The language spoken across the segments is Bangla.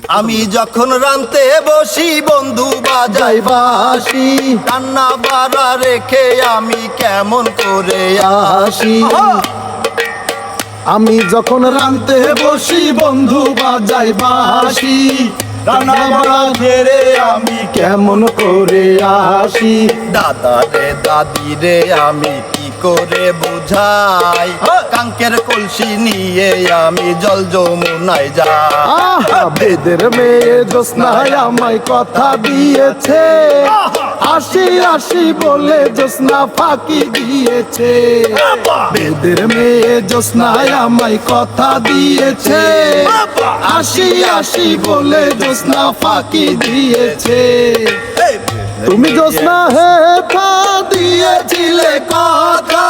আমি যখন রানতে বসি বন্ধু বাজাই বাঁশি, রান্না বাড়া রেখে আমি কেমন করে আসি। আমি যখন রানতে বসি বন্ধু বাজাই বাঁশি, রান্না বাড়া ছেড়ে আমি কেমন করে আসি। দাদা রে দাদি রে আমি কি করে বুঝাই, কাঙ্কের কলসি নিয়ে আমি জল যমুনায় যাই। বেদের মেয়ে জ্যোৎস্নায় আমায় কথা দিয়েছে, আসি আসি বলে জ্যোৎস্না ফাঁকি দিয়েছে। বেদের মেয়ে জ্যোৎস্নায় আমায় কথা দিয়েছে, আসি আসি বলে জ্যোৎস্না ফাঁকি দিয়েছে। তুমি জ্যোৎস্না হেথা দিয়েছিলে কথা,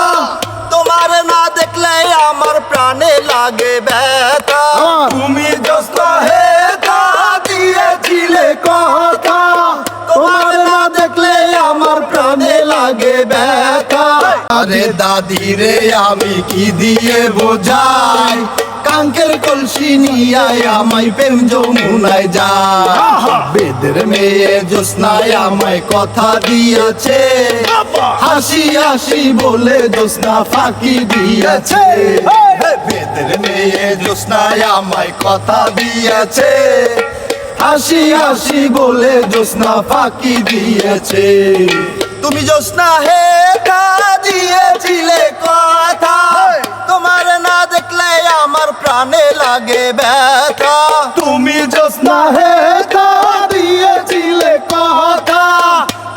তোমার না দেখলে আমার প্রাণে লাগে ব্যথা। তুমি জ্যোৎস্না হেথা দিয়েছিলে কথা, তোমার না দেখলে আমার প্রাণে লাগে ব্যথা। আরে দাদি রে আমি কি দিয়ে বোঝাই, কাঙ্কের কলসি নিয়ে আমায় প্রেম যমুনায় যায়। বেদের মেয়ে জ্যোৎস্নায় আমায় কথা দিয়েছে, হাসি হাসি বলে জ্যোৎস্না ফাঁকি দিয়েছে। বেদের মেয়ে জ্যোৎস্নায় আমায় কথা দিয়েছে, হাসি হাসি বলে জ্যোৎস্না ফাঁকি দিয়েছে। তুমি জ্যোৎস্না হেথা দিয়েছিলে কথা, তোমার না দেখলে আমার প্রাণে লাগে ব্যথা। তুমি জ্যোৎস্না হেথা দিয়েছিলে কথা,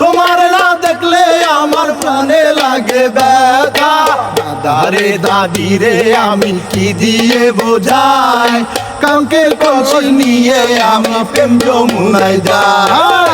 তোমার না দেখলে আমার প্রাণে লাগে ব্যথা। দাদারে দাদি রে আমি কি দিয়ে বোঝাই, কাঙ্কের কলসি নিয়ে আমি প্রেম যমুনায় যাই।